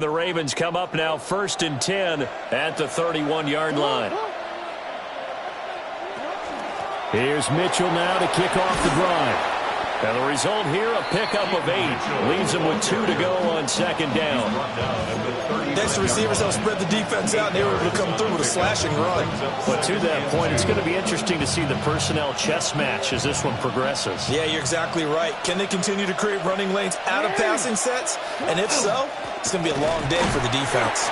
The Ravens come up now 1st and 10 at the 31-yard line. Here's Mitchell now to kick off the drive. And the result here, a pickup of 8. Leaves them with 2 to go on 2nd down. Next, the receivers help spread the defense out, and they were able to come through with a slashing run. But to that point, it's going to be interesting to see the personnel chess match as this one progresses. Yeah, you're exactly right. Can they continue to create running lanes out of passing sets? And if so, it's going to be a long day for the defense.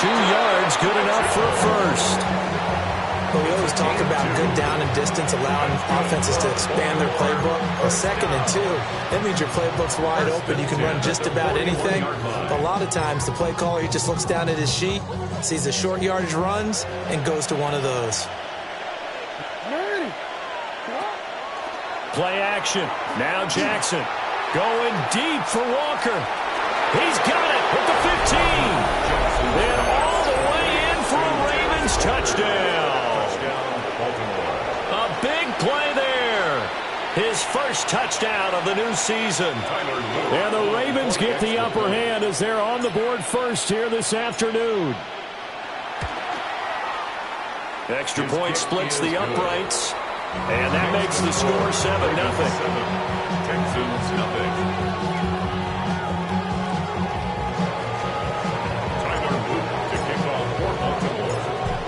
2 yards, good enough for a first. But we always talk about good down and distance, allowing offenses to expand their playbook. Well, 2nd and 2, that means your playbook's wide open. You can run just about anything. But a lot of times, the play caller, he just looks down at his sheet, sees the short yardage runs, and goes to one of those. Play action. Now Jackson going deep for Walker. He's got it at the 15. And all the way in for a Ravens touchdown. A big play there. His first touchdown of the new season. And the Ravens get the upper hand as they're on the board first here this afternoon. Extra point splits the uprights. And that makes the score 7-0. Texans nothing.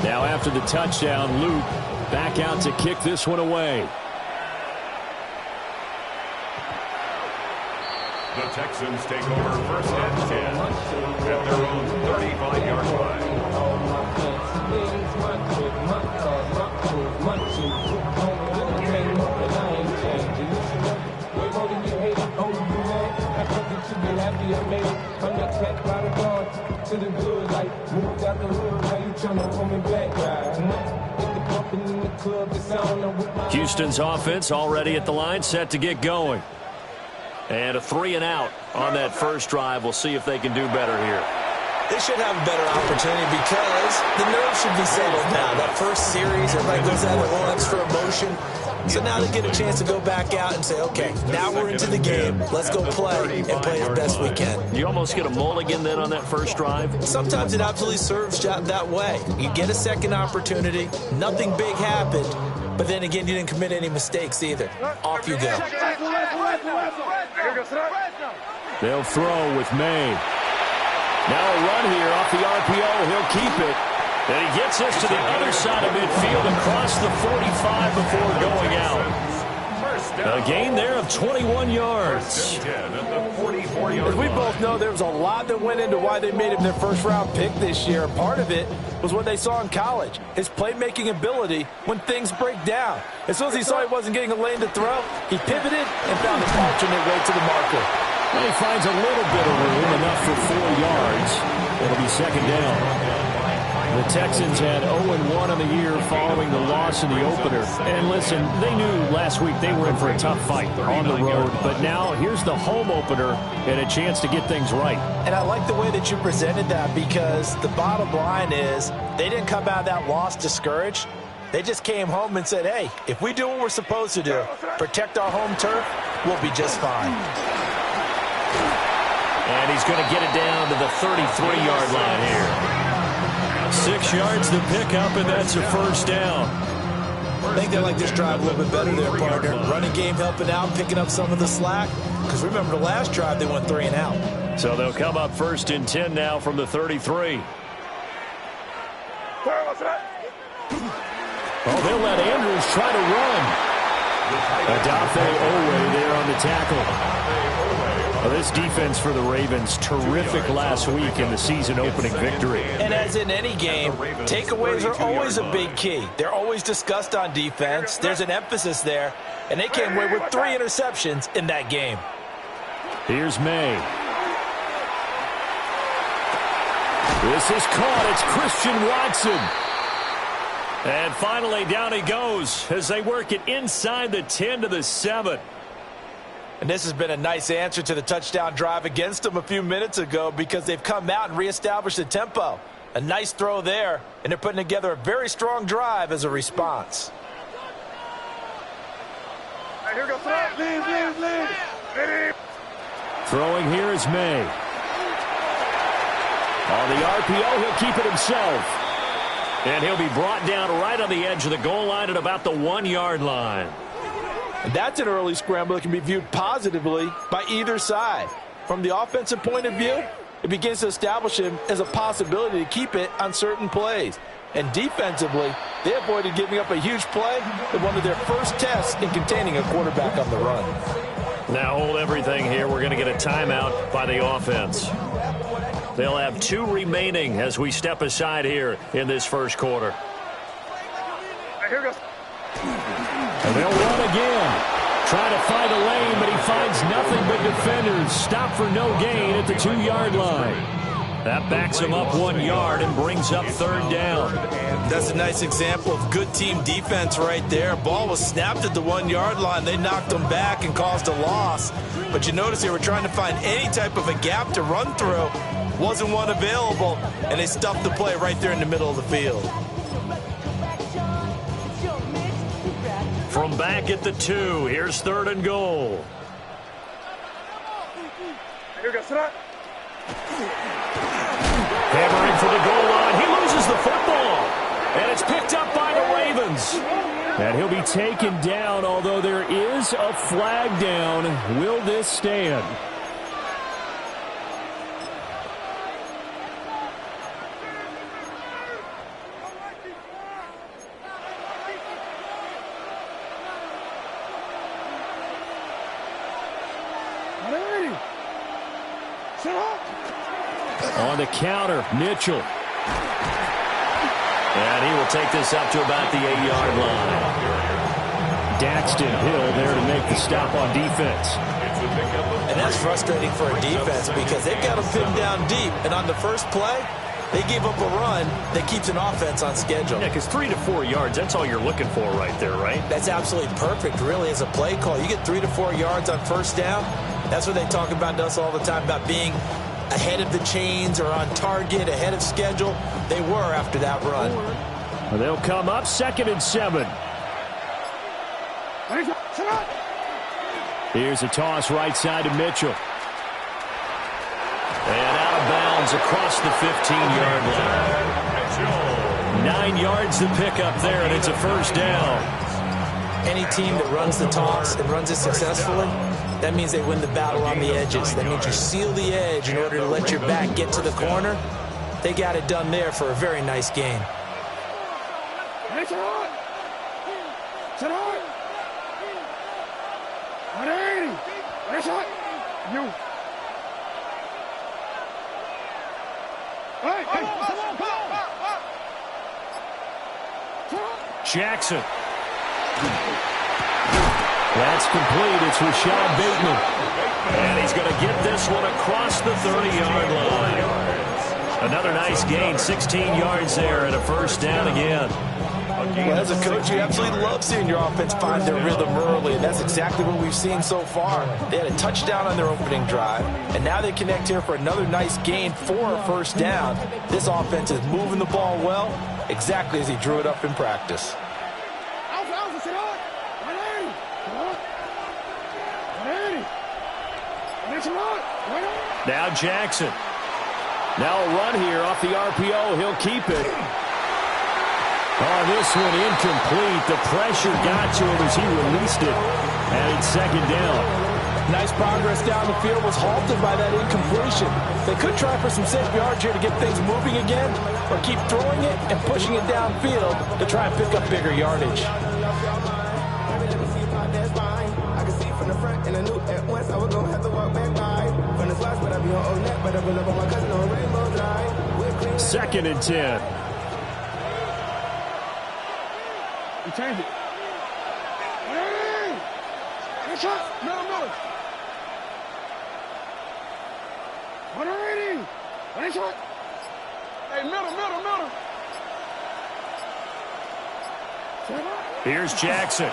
Now after the touchdown, Luke back out to kick this one away. The Texans take over 1st and 10 at their own 35-yard line. Houston's offense already at the line, set to get going. And a 3-and-out on that first drive. We'll see if they can do better here. They should have a better opportunity because the nerves should be settled now. That first series, everybody goes out with a little extra emotion. So now they get a chance to go back out and say, okay, now we're into the game. Let's go play and play as best we can. You almost get a mulligan then on that first drive? Sometimes it absolutely serves that way. You get a second opportunity. Nothing big happened. But then again, you didn't commit any mistakes either. Off you go. They'll throw with May. Now a run here off the RPO. He'll keep it. And he gets us to the other side of midfield across the 45 before going out. A gain there of 21 yards. As we both know, there was a lot that went into why they made him their first-round pick this year. Part of it was what they saw in college, his playmaking ability when things break down. As soon as he saw he wasn't getting a lane to throw, he pivoted and found an alternate way to the marker. Well, he finds a little bit of room, enough for 4 yards. It'll be 2nd down. The Texans had 0-1 on the year following the loss in the opener. And listen, they knew last week they were in for a tough fight on the road. But now here's the home opener and a chance to get things right. And I like the way that you presented that because the bottom line is they didn't come out of that loss discouraged. They just came home and said, hey, if we do what we're supposed to do, protect our home turf, we'll be just fine. And he's going to get it down to the 33-yard line here. 6 yards to pick up, and that's a first down. I think they like this drive a little bit better there, partner. Running game helping out, picking up some of the slack. Because remember, the last drive, they went 3-and-out. So they'll come up 1st and 10 now from the 33. Oh, they'll let Andrews try to run. Adafe Owe there on the tackle. Well, this defense for the Ravens, terrific last week in the season-opening victory. And as in any game, takeaways are always a big key. They're always discussed on defense. There's an emphasis there, and they came away with 3 interceptions in that game. Here's May. This is caught. It's Christian Watson. And finally, down he goes as they work it inside the 10 to the 7. And this has been a nice answer to the touchdown drive against them a few minutes ago because they've come out and reestablished the tempo. A nice throw there, and they're putting together a very strong drive as a response. Here goes lead. 3 Throwing here is May. Now a run here off the RPO. He'll keep it. And he gets us to the other side of midfield across the 45 before going out. A gain there of 21 yards. On the RPO, he'll keep it himself. And he'll be brought down right on the edge of the goal line at about the 1-yard line. And that's an early scramble that can be viewed positively by either side. From the offensive point of view, it begins to establish him as a possibility to keep it on certain plays. And defensively, they avoided giving up a huge play in one of their first tests in containing a quarterback on the run. Now hold everything here. We're going to get a timeout by the offense. They'll have 2 remaining as we step aside here in this first quarter. Here goes. And they'll run again. Trying to find a lane, but he finds nothing but defenders. Stop for no gain at the 2-yard line. That backs him up 1 yard and brings up 3rd down. That's a nice example of good team defense right there. Ball was snapped at the 1-yard line. They knocked him back and caused a loss. But you notice they were trying to find any type of a gap to run through. Wasn't one available, and they stuffed the play right there in the middle of the field. From back at the 2, here's 3rd and goal. Here goes. Hammering for the goal line. He loses the football. And it's picked up by the Ravens. And he'll be taken down, although there is a flag down. Will this stand? On the counter, Mitchell. And he will take this up to about the 8-yard line. Daxton Hill there to make the stop on defense. And that's frustrating for a defense because they've got him pinned down deep. And on the first play, they gave up a run that keeps an offense on schedule. Yeah, because 3 to 4 yards, that's all you're looking for right there, right? That's absolutely perfect, really, as a play call. You get 3 to 4 yards on first down. That's what they talk about to us all the time, about being ahead of the chains or on target, ahead of schedule. They were after that run. Well, they'll come up 2nd and 7. Here's a toss right side to Mitchell. And out of bounds across the 15-yard line. 9 yards to pick up there, and it's a first down. Any team that runs the toss and runs it successfully, that means they win the battle on the edges. That means you seal the edge in order to let your back get to the corner. They got it done there for a very nice gain. Jackson. That's complete. It's Rashad Bateman. And he's going to get this one across the 30-yard line. Another nice gain, 16 yards there and a first down again. Well, as a coach, you absolutely love seeing your offense find their rhythm early, and that's exactly what we've seen so far. They had a touchdown on their opening drive, and now they connect here for another nice gain for a first down. This offense is moving the ball well, exactly as he drew it up in practice. Now Jackson. Now a run here off the RPO. He'll keep it. Oh, this one incomplete. The pressure got to him as he released it. And it's 2nd down. Nice progress down the field was halted by that incompletion. They could try for some safe yards here to get things moving again, or keep throwing it and pushing it downfield to try and pick up bigger yardage. Second and 10. You change it. Middle. 180. Nice shot. Hey, middle. Here's Jackson.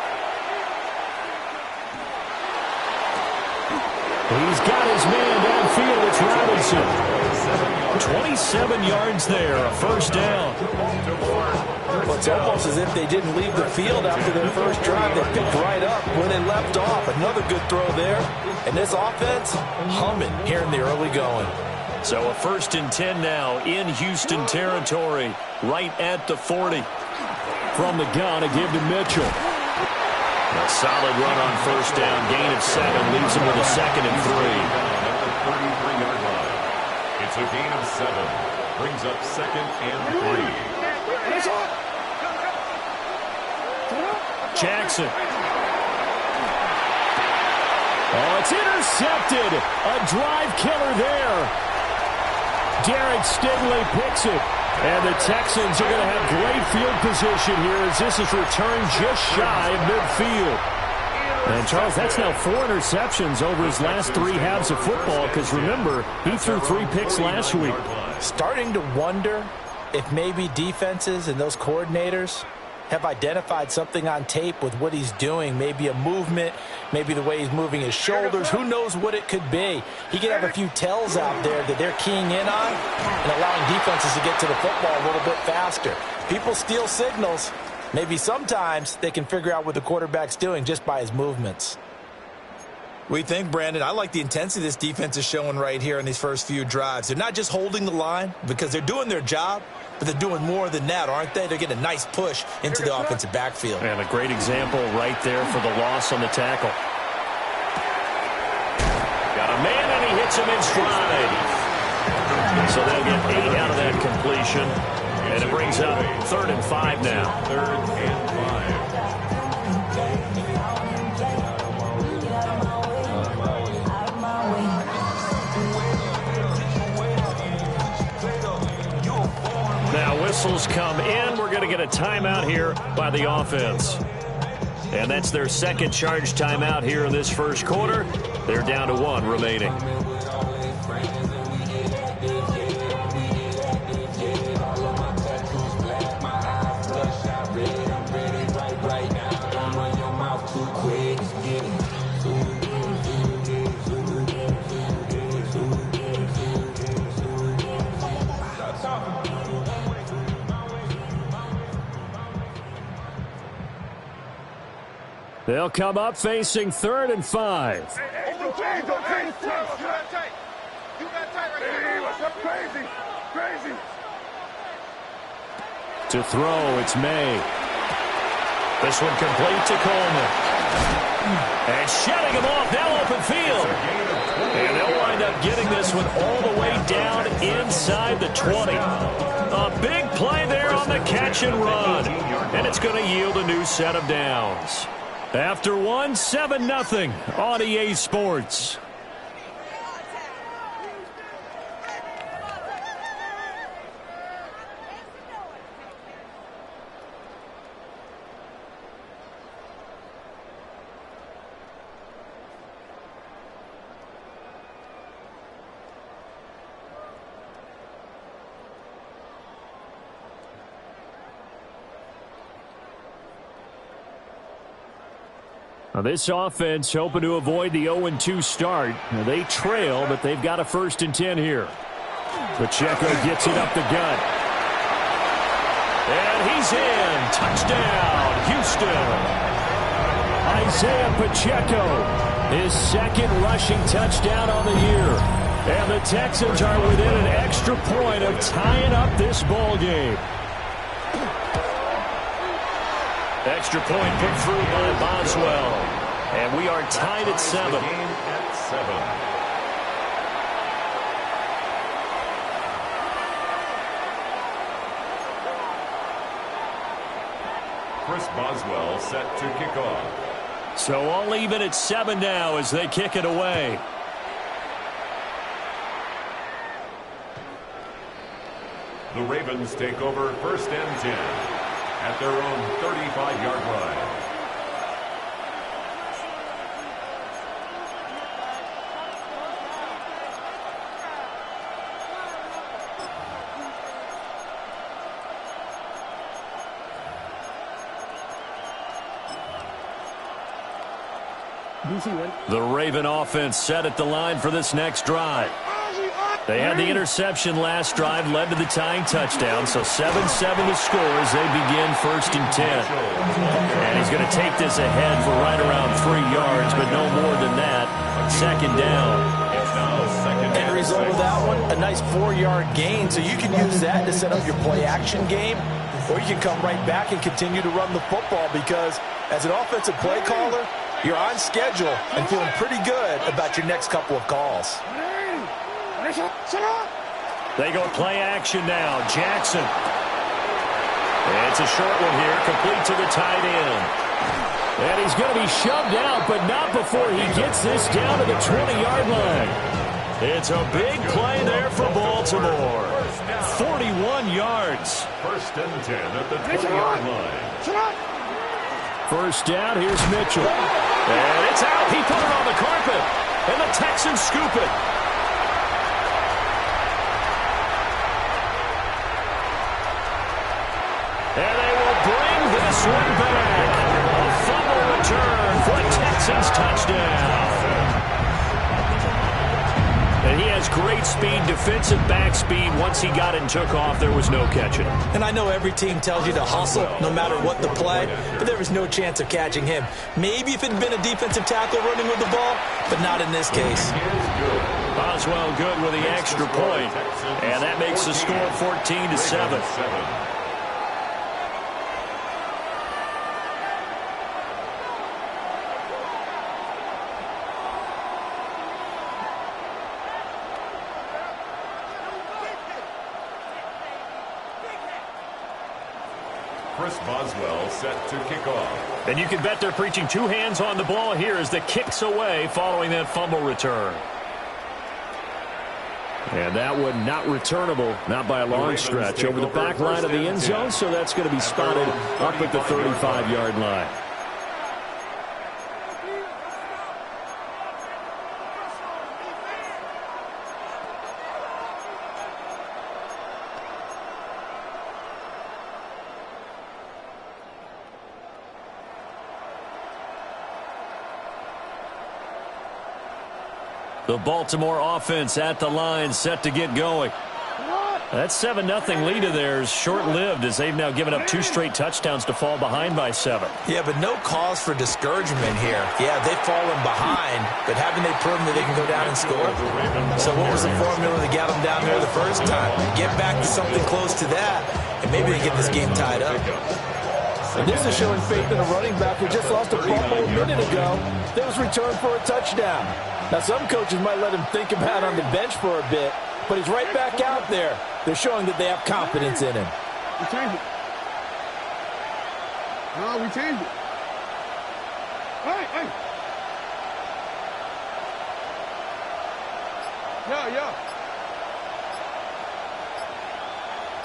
He's got his man downfield. It's Robinson. 27 yards there, a first down. Well, it's almost as if they didn't leave the field after their first drive. They picked right up where they left off. Another good throw there. And this offense, humming here in the early going. So a 1st and 10 now in Houston territory, right at the 40. From the gun, a give to Mitchell. A solid run on 1st down, gain of 7, leaves him with a 2nd and 3. At the 33-yard line. It's a gain of 7. Brings up 2nd and 3. Jackson. Oh, it's intercepted. A drive killer there. Derek Stingley picks it. And the Texans are going to have great field position here as this is returned just shy of midfield. And, Charles, that's now 4 interceptions over his last 3 halves of football because, remember, he threw 3 picks last week. Starting to wonder if maybe defenses and those coordinators have identified something on tape with what he's doing. Maybe a movement, maybe the way he's moving his shoulders. Who knows what it could be? He could have a few tells out there that they're keying in on and allowing defenses to get to the football a little bit faster. People steal signals. Maybe sometimes they can figure out what the quarterback's doing just by his movements. What do you think, Brandon? I like the intensity this defense is showing right here in these first few drives. They're not just holding the line because they're doing their job, but they're doing more than that, aren't they? They're getting a nice push into the offensive backfield. And a great example right there for the loss on the tackle. Got a man, and he hits him in stride. So they'll get 8 out of that completion. And it brings up 3rd and 5 now. 3rd and 5. Now whistles come in. We're going to get a timeout here by the offense. And that's their 2nd charge timeout here in this first quarter. They're down to 1 remaining. They'll come up facing 3rd and 5. To throw, it's May. This one complete to Coleman. And shutting him off, now open field. And they'll wind up getting this one all the way down inside the 20. A big play there on the catch and run. And it's going to yield a new set of downs. After 1, 7-0 on EA Sports. Now this offense hoping to avoid the 0-2 start. Now they trail, but they've got a 1st and 10 here. Pacheco gets it up the gut. And he's in. Touchdown, Houston. Isaiah Pacheco, his 2nd rushing touchdown on the year. And the Texans are within an extra point of tying up this ball game. Extra point put through by Boswell. And we are tied at 7. Chris Boswell set to kick off. So all even at 7 now as they kick it away. The Ravens take over 1st and 10. At their own 35-yard line. The Raven offense set at the line for this next drive. They had the interception last drive, led to the tying touchdown, so 7-7 to score as they begin 1st and 10. And he's going to take this ahead for right around 3 yards, but no more than that. 2nd down. It's now 2nd And result of that one, a nice 4-yard gain, so you can use that to set up your play-action game, or you can come right back and continue to run the football because as an offensive play caller, you're on schedule and feeling pretty good about your next couple of calls. They go play action now. Jackson. It's a short one here, complete to the tight end. And he's going to be shoved out, but not before he gets this down to the 20-yard line. It's a big play there for Baltimore. 41 yards. First and 10 at the 20-yard line. First down, here's Mitchell. And it's out. He put it on the carpet. And the Texans scoop it. And they will bring this one back. A fumble return for a Texans touchdown. And he has great speed, defensive back speed. Once he got it and took off, there was no catching him. And I know every team tells you to hustle no matter what the play, but there was no chance of catching him. Maybe if it had been a defensive tackle running with the ball, but not in this case. Boswell good with the extra point. And that makes the score 14-7. Chris Boswell set to kick off. And you can bet they're preaching two hands on the ball here as the kick's away following that fumble return. And that one not returnable, not by a long stretch, over the back line of the end zone, so that's going to be spotted up at the 35-yard line. The Baltimore offense at the line, set to get going. That 7-0 lead of theirs short-lived as they've now given up 2 straight touchdowns to fall behind by 7. Yeah, but no cause for discouragement here. Yeah, they've fallen behind, but haven't they proven that they can go down and score? So what was the formula that got them down there the first time? Get back to something close to that, and maybe they get this game tied up. And this is showing faith in a running back who just lost a fumble a minute ago that was returned for a touchdown. Now, some coaches might let him think about on the bench for a bit, but he's right back out there. They're showing that they have confidence in him. We changed it. No, we changed it. Hey, hey. Yeah.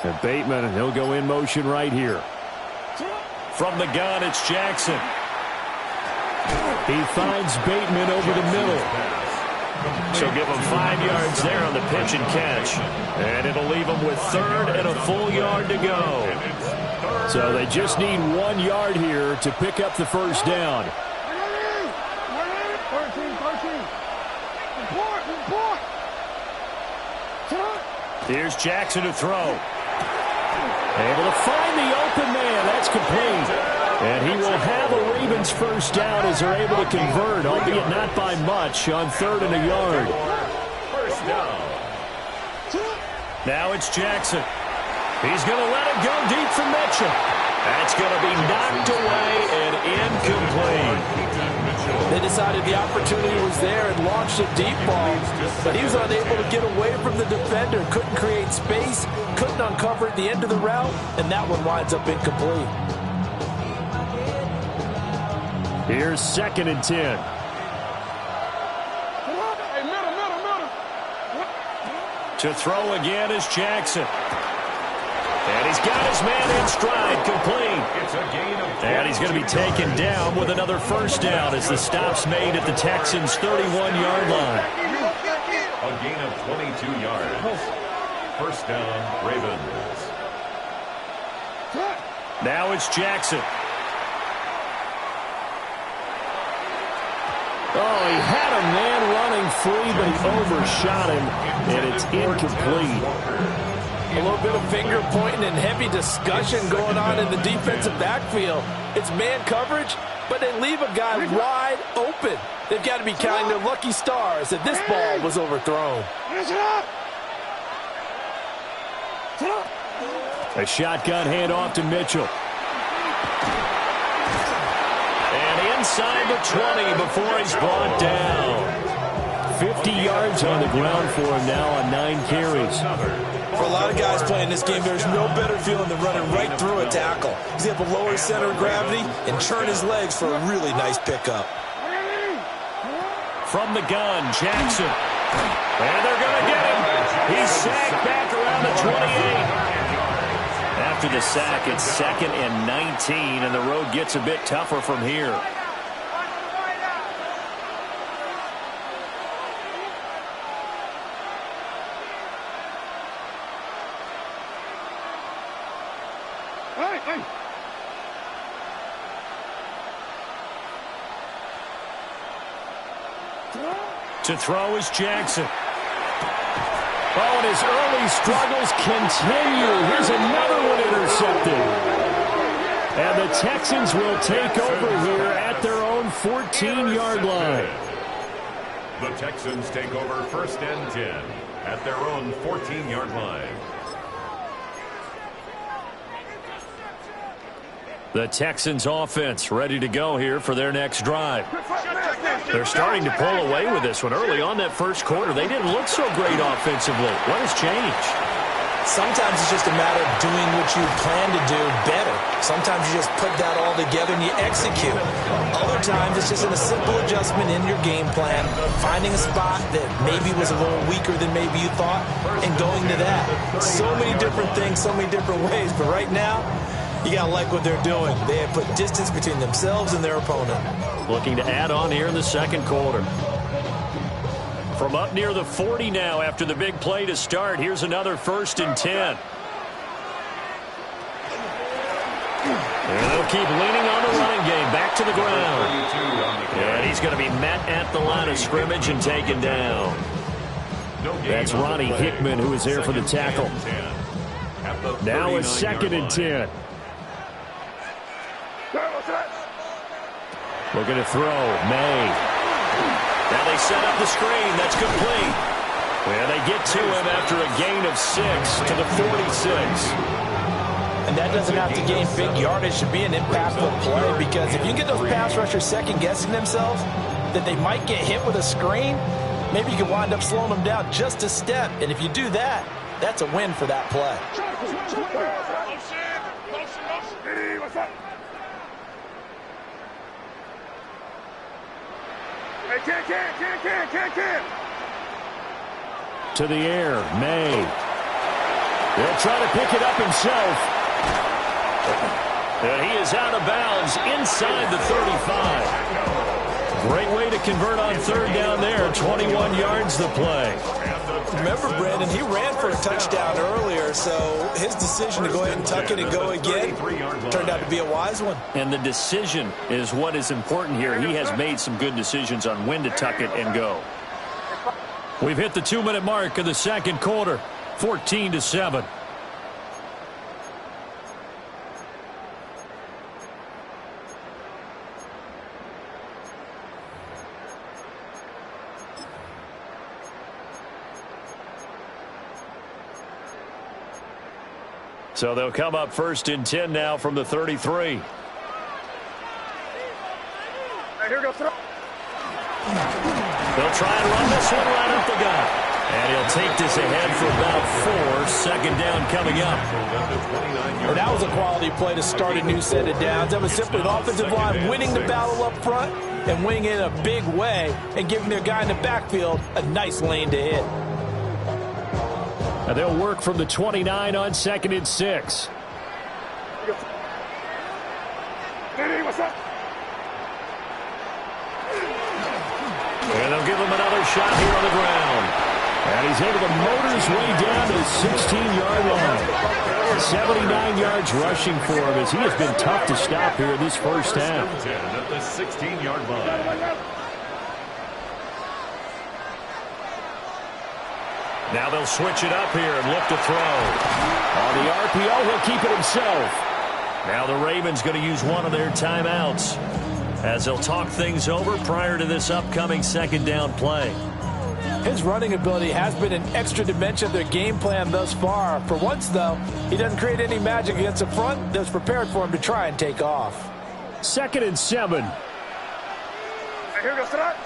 And Bateman, he'll go in motion right here. From the gun, it's Jackson. He finds Bateman over the middle. So give him 5 yards there on the pitch and catch. And it'll leave him with 3rd and a full yard to go. So they just need 1 yard here to pick up the first down. 13. Here's Jackson to throw. Able to find the open man. That's complete. And he will have a Ravens first down as they're able to convert, albeit not by much, on 3rd and a yard. First down. Now it's Jackson. He's going to let it go deep for Mitchell. That's going to be knocked away and incomplete. They decided the opportunity was there and launched a deep ball, but he was unable to get away from the defender, couldn't create space, couldn't uncover at the end of the route, and that one winds up incomplete. Here's 2nd and 10. Hey, middle. To throw again is Jackson. And he's got his man in stride, complete. It's a gain of 22. And he's going to be taken down with another first down as the stop's made at the Texans' 31-yard line. A gain of 22 yards. First down, Ravens. Now it's Jackson. Oh, he had a man running free, but he overshot him, and it's incomplete. A little bit of finger pointing and heavy discussion going on in the defensive backfield. It's man coverage, but they leave a guy wide open. They've got to be counting their lucky stars that this ball was overthrown. A shotgun handoff to Mitchell. And inside the 20 before he's brought down. 50 yards on the ground for him now on 9 carries. For a lot of guys playing this game, there's no better feeling than running right through a tackle. He's able to lower his center of gravity and turn his legs for a really nice pickup. From the gun, Jackson. And they're going to get him. He's sacked back around the 28. After the sack, it's 2nd and 19, and the road gets a bit tougher from here. To throw is Jackson. Oh, and his early struggles continue. Here's another one intercepted. And the Texans will take over here at their own 14-yard line. The Texans take over 1st and 10 at their own 14-yard line. The Texans offense ready to go here for their next drive. They're starting to pull away with this one. Early on that first quarter, they didn't look so great offensively. What has changed? Sometimes it's just a matter of doing what you plan to do better. Sometimes you just put that all together and you execute. Other times it's just a simple adjustment in your game plan, finding a spot that maybe was a little weaker than maybe you thought, and going to that. So many different things, so many different ways, but right now, you got to like what they're doing. They have put distance between themselves and their opponent. Looking to add on here in the second quarter. From up near the 40 now after the big play to start. Here's another 1st and 10. And they'll keep leaning on the running game. Back to the ground. And he's going to be met at the line of scrimmage and taken down. That's Ronnie Hickman who is there for the tackle. Now it's 2nd and 10. Looking to throw. May. Now they set up the screen. That's complete. And they get to him after a gain of 6 to the 46. And that doesn't have to gain big yardage to be an impactful play, because if you get those pass rushers second-guessing themselves that they might get hit with a screen, maybe you can wind up slowing them down just a step. And if you do that, that's a win for that play. To the air, May. They'll try to pick it up himself. And he is out of bounds inside the 35. Great way to convert on 3rd down there. 21 yards the play. Remember, Brandon, he ran for a touchdown earlier, so his decision to go ahead and tuck it and go again turned out to be a wise one. And the decision is what is important here. He has made some good decisions on when to tuck it and go. We've hit the 2-minute mark of the second quarter. 14-7. So they'll come up 1st and 10 now from the 33. Here goes throw. They'll try and run this one right up the gut. And he'll take this ahead for about 4. 2nd down coming up. Well, that was a quality play to start a new set of downs. That was simply an offensive line winning the battle up front and winning it in a big way and giving their guy in the backfield a nice lane to hit. And they'll work from the 29 on 2nd and 6. What's up? And they'll give him another shot here on the ground. And he's able to motor his way down to the 16-yard line. 79 yards rushing for him as he has been tough to stop here in this first half. At the 16-yard line. Now they'll switch it up here and look to throw. On the RPO, he'll keep it himself. Now the Ravens going to use one of their timeouts. as they'll talk things over prior to this upcoming second down play. His running ability has been an extra dimension of their game plan thus far. For once, though, he doesn't create any magic against the front that's prepared for him to try and take off. 2nd and 7. Here goes to that.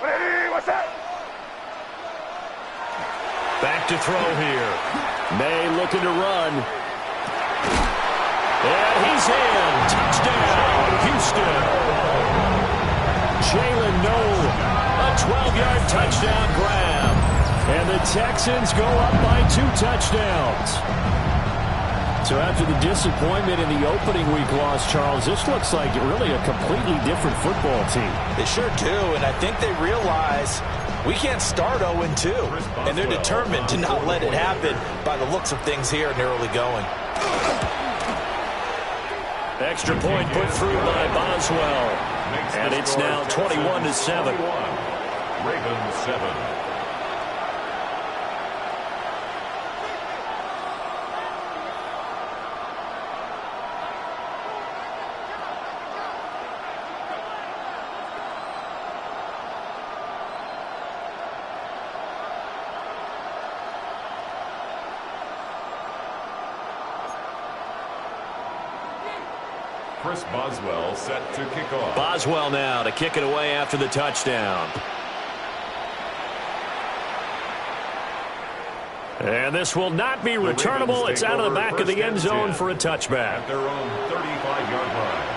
Hey, what's that? Back to throw here. May looking to run. And he's in. Touchdown, Houston. Jalen Noel, a 12-yard touchdown grab. And the Texans go up by 2 touchdowns. So after the disappointment in the opening week loss, Charles, this looks like really a completely different football team. They sure do, and I think they realize we can't start 0-2, and they're determined to not let it happen by the looks of things here in the early going. Extra point put through by Boswell, and it's now 21-7. Ravens 7. Chris Boswell set to kick off. Boswell now to kick it away after the touchdown. And this will not be returnable. It's out of the back of the end zone for a touchback. At their own 35-yard line.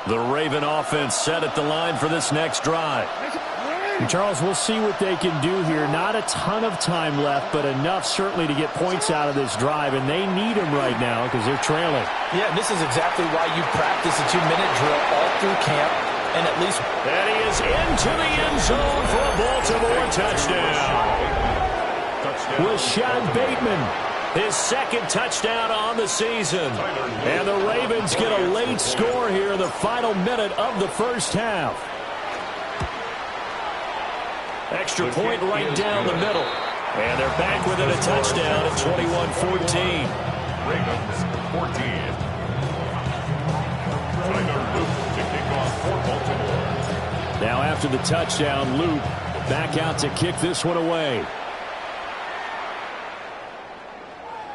The Raven offense set at the line for this next drive. And Charles, we'll see what they can do here. Not a ton of time left, but enough certainly to get points out of this drive, and they need them right now because they're trailing. Yeah, and this is exactly why you practice a 2-minute drill all through camp, and at least... And he is into the end zone for a Baltimore touchdown. Rashad Bateman, his 2nd touchdown on the season. And the Ravens get a late score here in the final minute of the first half. Extra point right down the middle. And they're back within a touchdown at 21-14. Ravens 14. Tyler Luke to kick off for Baltimore. Now after the touchdown, Luke back out to kick this one away.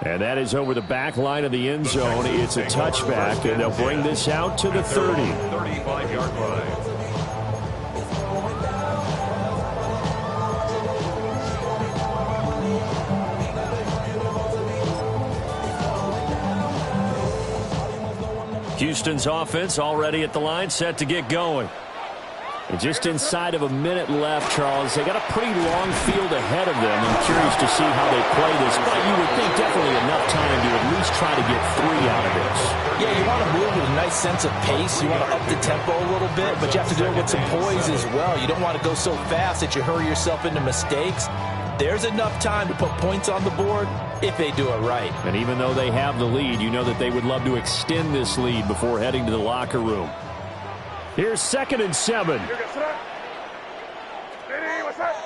And that is over the back line of the end zone. It's a touchback, and they'll bring this out to the 30. 35-yard line. Houston's offense already at the line, set to get going. And just inside of a minute left, Charles, they got a pretty long field ahead of them. I'm curious to see how they play this, but you would think definitely enough time to at least try to get 3 out of this. Yeah, you want to move with a nice sense of pace. You want to up the tempo a little bit, but you have to do it with some poise as well. You don't want to go so fast that you hurry yourself into mistakes. There's enough time to put points on the board if they do it right. And even though they have the lead, you know that they would love to extend this lead before heading to the locker room. Here's 2nd and 7. Here goes to that. Hey, what's that?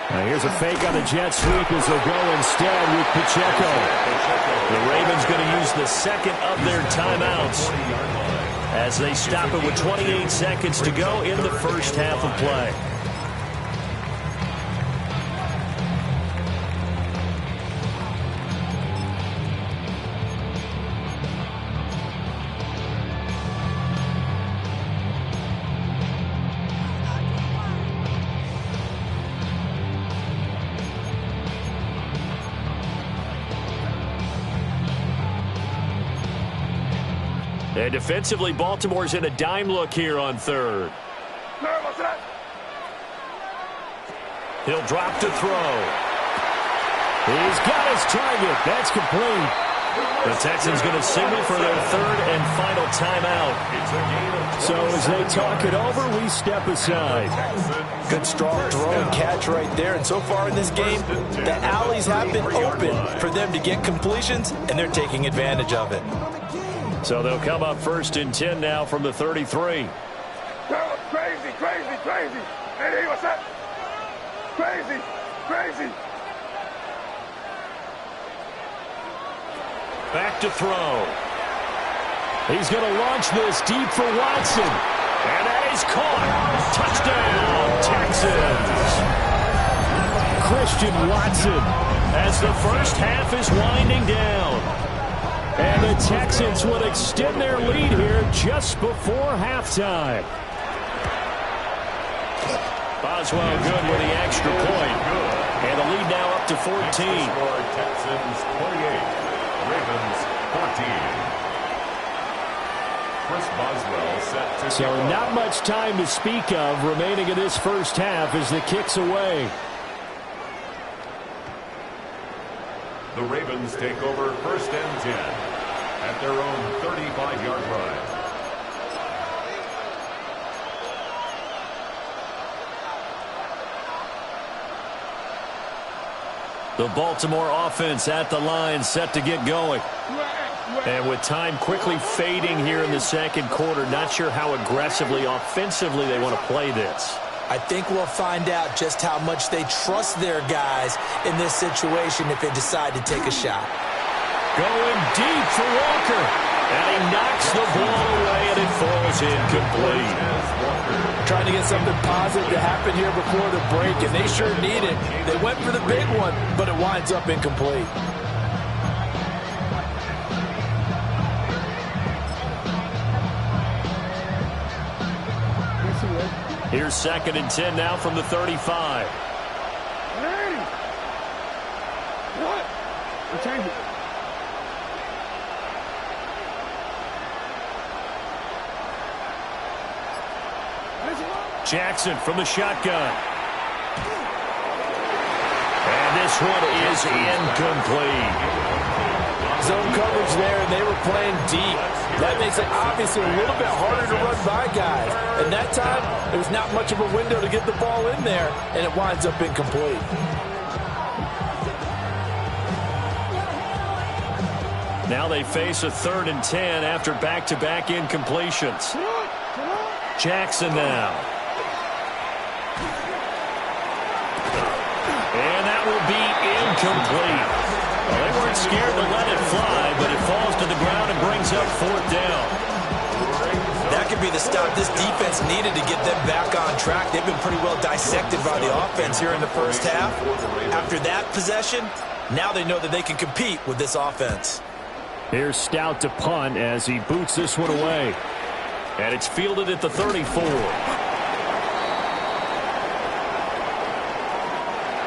Now here's a fake on the jet sweep as they'll go instead with Pacheco. The Ravens going to use the 2nd of their timeouts as they stop it with 28 seconds to go in the first half of play. And defensively, Baltimore's in a dime look here on 3rd. He'll drop to throw. He's got his target. That's complete. The Texans going to signal for their 3rd and final timeout. So as they talk it over, we step aside. Good strong throw and catch right there. And so far in this game, the alleys have been open for them to get completions, and they're taking advantage of it. So they'll come up 1st and 10 now from the 33. Crazy. Hey, what's that? Crazy. Crazy. Back to throw. He's going to launch this deep for Watson. And that is caught. Touchdown, Texans. Christian Watson as the first half is winding down. And the Texans will extend their lead here just before halftime. Boswell good with the extra point. And the lead now up to 14. Texans 28, Ravens 14. Chris Boswell set to So not much time to speak of remaining in this first half as the kick's away. The Ravens take over first and 10 at their own 35-yard line. The Baltimore offense at the line set to get going. And with time quickly fading here in the second quarter, not sure how aggressively, offensively they want to play this. I think we'll find out just how much they trust their guys in this situation if they decide to take a shot. Going deep for Walker. And he knocks the ball away and it falls incomplete. Trying to get something positive to happen here before the break, and they sure need it. They went for the big one, but it winds up incomplete. Here's second and 10 now from the 35. What? We'll change it. Jackson from the shotgun. And this one is incomplete. Zone coverage there, and they were playing deep. That makes it obviously a little bit harder to run by guys. And that time, there was not much of a window to get the ball in there, and it winds up incomplete. Now they face a 3rd and 10 after back-to-back incompletions. Jackson now. And that will be incomplete. Well, they weren't scared to let it fly, but it falls to the ground and brings up 4th down. That could be the stop this defense needed to get them back on track. They've been pretty well dissected by the offense here in the first half. After that possession, now they know that they can compete with this offense. Here's Stout to punt as he boots this one away. And it's fielded at the 34.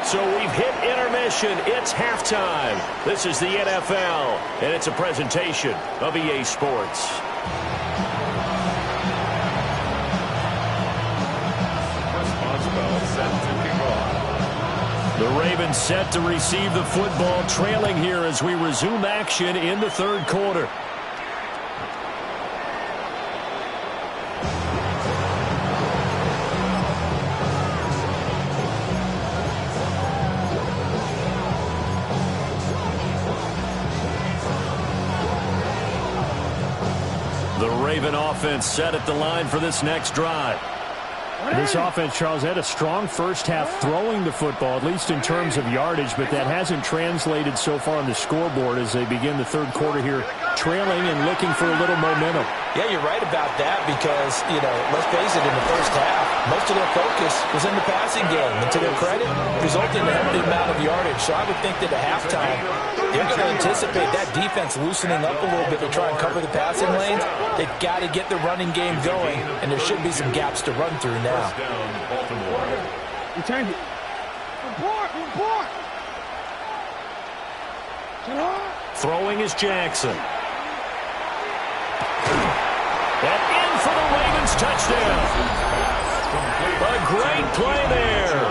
So we've hit intermission. It's halftime. This is the NFL, and it's a presentation of EA Sports. The Ravens set to receive the football, trailing here as we resume action in the third quarter. The Raven offense set at the line for this next drive. This offense, Charles, had a strong first half throwing the football, at least in terms of yardage, but that hasn't translated so far on the scoreboard as they begin the third quarter here, trailing and looking for a little momentum. Yeah, you're right about that because, let's face it, in the first half, most of their focus was in the passing game. And to their credit, resulted in a healthy amount of yardage. So I would think that at halftime, they're going to anticipate that defense loosening up a little bit to try and cover the passing lanes. They've got to get the running game going, and there should be some gaps to run through now. You change it. Report. Throwing is Jackson. And in for the Ravens touchdown. A great play there.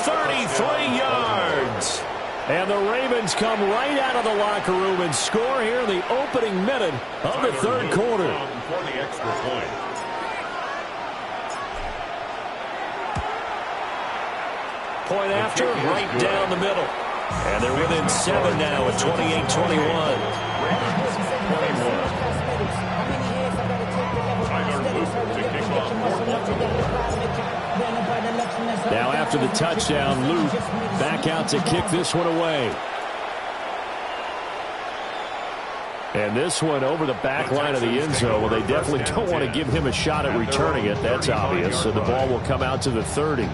33 yards. And the Ravens come right out of the locker room and score here in the opening minute of the third quarter. For the extra point. Point after, right down the middle. And they're within 7 now at 28-21. Now after the touchdown. Luke back out to kick this one away. And this one over the back line of the end zone. Well, they definitely don't want to give him a shot at returning it. That's obvious. So the ball will come out to the 30.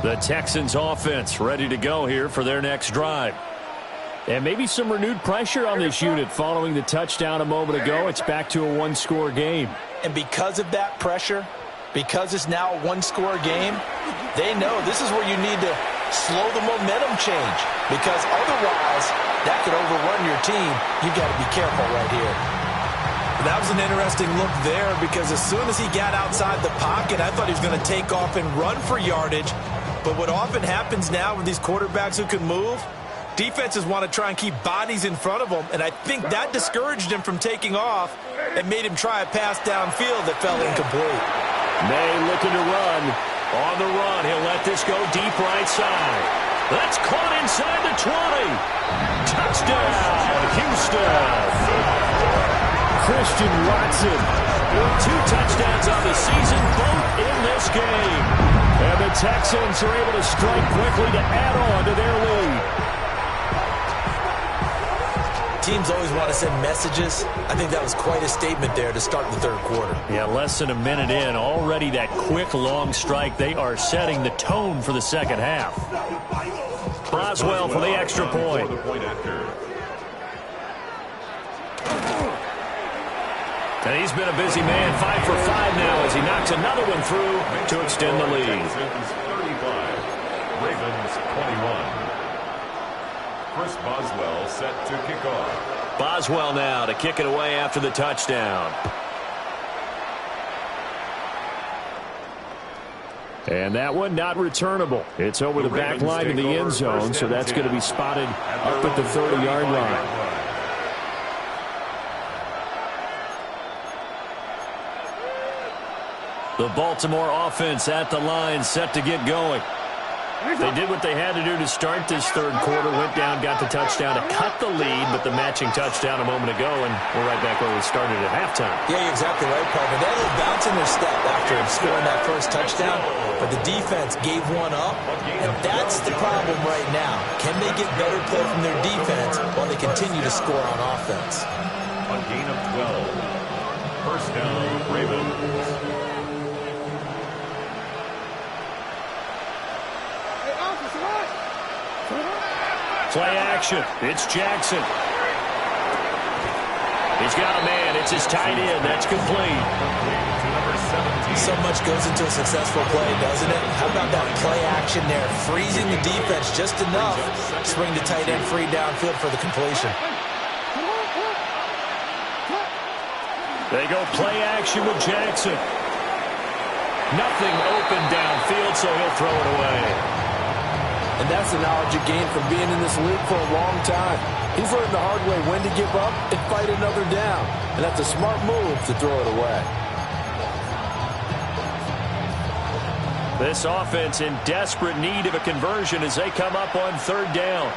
The Texans offense ready to go here for their next drive. And maybe some renewed pressure on this unit following the touchdown a moment ago. It's back to a one-score game. And because of that pressure, because it's now a one-score game, they know this is where you need to slow the momentum change. Because otherwise, that could overrun your team. You've got to be careful right here. That was an interesting look there because as soon as he got outside the pocket, I thought he was going to take off and run for yardage. But what often happens now with these quarterbacks who can move, defenses want to try and keep bodies in front of them, and I think that discouraged him from taking off and made him try a pass downfield that fell incomplete. May looking to run. On the run, he'll let this go deep right side. That's caught inside the 20. Touchdown, Houston. Christian Watson with 2 touchdowns on the season, both in this game. And the Texans are able to strike quickly to add on to their lead. Teams always want to send messages. I think that was quite a statement there to start the third quarter. Yeah, less than a minute in, already that quick, long strike. They are setting the tone for the second half. Boswell for the extra point. And he's been a busy man, 5 for 5 now as he knocks another one through to extend the lead. 35, Ravens 21. Chris Boswell set to kick off. Boswell now to kick it away after the touchdown. And that one not returnable. It's over the back line in the end zone, so that's going to be spotted up at the 30-yard line. The Baltimore offense at the line, set to get going. They did what they had to do to start this third quarter, went down, got the touchdown to cut the lead, but the matching touchdown a moment ago, and we're right back where we started at halftime. Yeah, you're exactly right, partner. They had a little bounce in their step after scoring that first touchdown, but the defense gave one up, and that's the problem right now. Can they get better play from their defense while they continue to score on offense? A gain of 12. First down, Ravens. Play action. It's Jackson. He's got a man. It's his tight end. That's complete. So much goes into a successful play, doesn't it? How about that play action there? Freezing the defense just enough to bring the tight end free downfield for the completion. They go play action with Jackson. Nothing open downfield, so he'll throw it away. And that's the knowledge you gain from being in this league for a long time. He's learned the hard way when to give up and fight another down. And that's a smart move to throw it away. This offense in desperate need of a conversion as they come up on third down.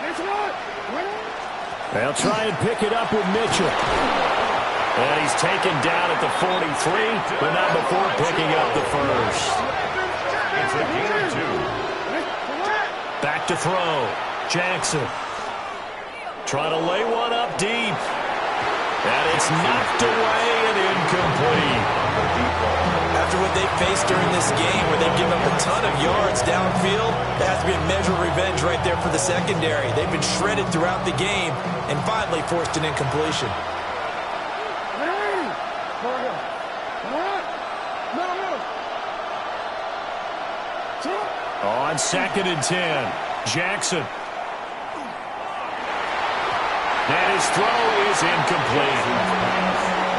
They'll try and pick it up with Mitchell. And he's taken down at the 43, but not before picking up the first. It's a gain of 2. Back to throw. Jackson. Trying to lay one up deep. And it's knocked away and incomplete. After what they faced during this game where they've given up a ton of yards downfield, that has to be a measure of revenge right there for the secondary. They've been shredded throughout the game and finally forced an incompletion. On 2nd and 10, Jackson. And his throw is incomplete.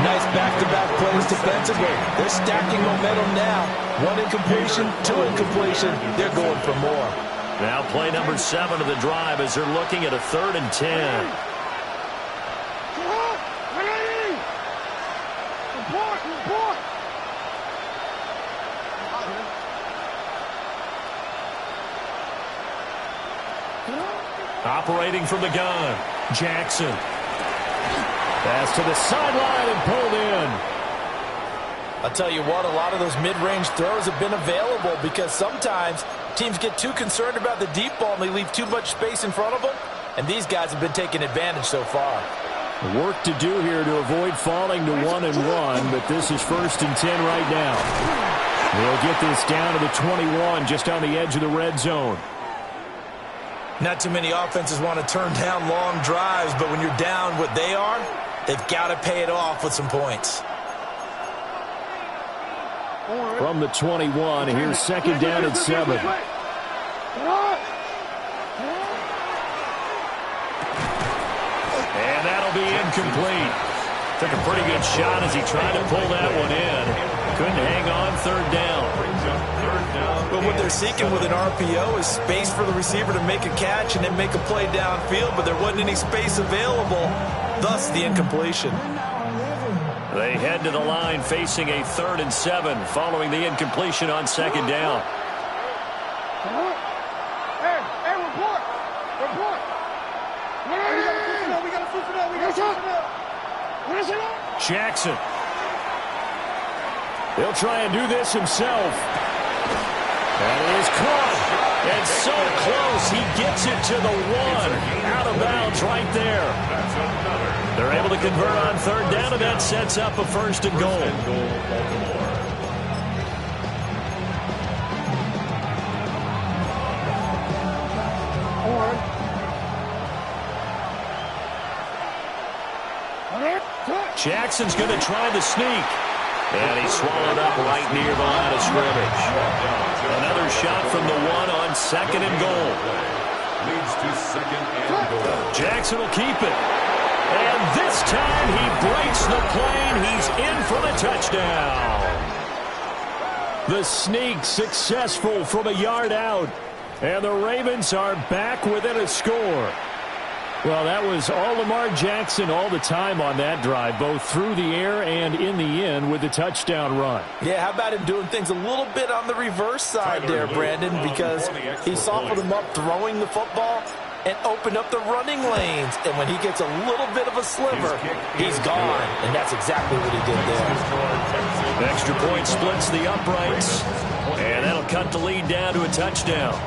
Nice back-to-back plays defensively. They're stacking momentum now. 1 incompletion, 2 incompletion. They're going for more. Now play number 7 of the drive as they're looking at a 3rd and 10. Operating from the gun, Jackson. Pass to the sideline and pulled in. I'll tell you what, a lot of those mid-range throws have been available because sometimes teams get too concerned about the deep ball and they leave too much space in front of them, and these guys have been taking advantage so far. Work to do here to avoid falling to 1-1, but this is 1st and 10 right now. They'll get this down to the 21, just on the edge of the red zone. Not too many offenses want to turn down long drives, but when you're down what they are, they've got to pay it off with some points. From the 21, here's 2nd down and 7. And that'll be incomplete. Took a pretty good shot as he tried to pull that one in. Couldn't hang on 3rd down. But what they're seeking with an RPO is space for the receiver to make a catch and then make a play downfield, but there wasn't any space available, thus the incompletion. They head to the line facing a 3rd and 7 following the incompletion on 2nd down. Hey, report. We got to Jackson. He'll try and do this himself. And it is caught. And so close, he gets it to the 1. Out of bounds right there. They're able to convert on 3rd down, and that sets up a 1st and goal. Jackson's going to try the sneak. And he's swallowed up right near the line of scrimmage. Another shot from the 1 on 2nd and goal. Leads to 2nd and goal. Jackson will keep it. And this time he breaks the plane. He's in for the touchdown. The sneak successful from a yard out. And the Ravens are back within a score. Well, that was all Lamar Jackson all the time on that drive, both through the air and in the end with the touchdown run. Yeah, how about him doing things a little bit on the reverse side there, Brandon, because he softened him up throwing the football and opened up the running lanes. And when he gets a little bit of a sliver, he's gone. And that's exactly what he did there. Extra point splits the uprights, and that'll cut the lead down to a touchdown.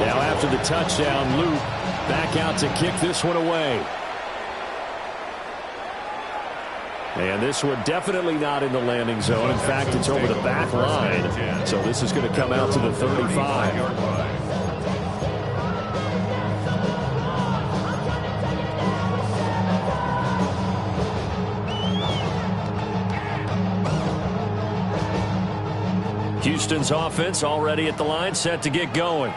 Now after the touchdown, Luke back out to kick this one away. And this one definitely not in the landing zone. In fact, it's over the back line. So this is going to come out to the 35. Houston's offense already at the line, set to get going.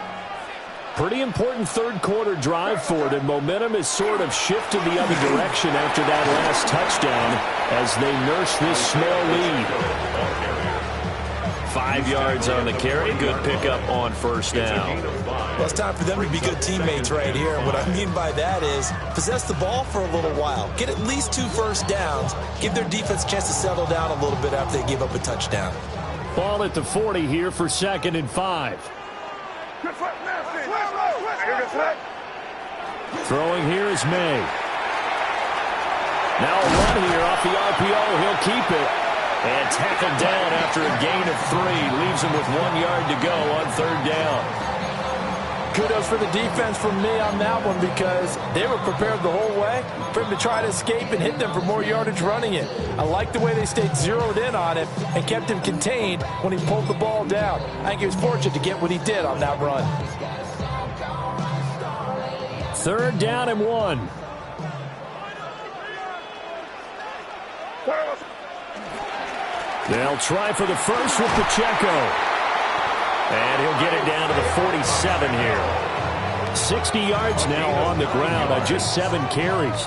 Pretty important 3rd quarter drive for them. Momentum is sort of shifted the other direction after that last touchdown as they nurse this small lead. 5 yards on the carry. Good pickup on 1st down. Well, it's time for them to be good teammates right here. What I mean by that is possess the ball for a little while. Get at least 2 first downs. Give their defense a chance to settle down a little bit after they give up a touchdown. Ball at the 40 here for 2nd and 5. Throwing here is May. Now a run here off the RPO. He'll keep it. And tackled down after a gain of 3. Leaves him with 1 yard to go on 3rd down. Kudos for the defense from me on that one because they were prepared the whole way for him to try to escape and hit them for more yardage running it. I like the way they stayed zeroed in on him and kept him contained when he pulled the ball down. I think he was fortunate to get what he did on that run. 3rd down and 1. They'll try for the first with Pacheco. And he'll get it down to the 47 here. 60 yards now on the ground on just 7 carries.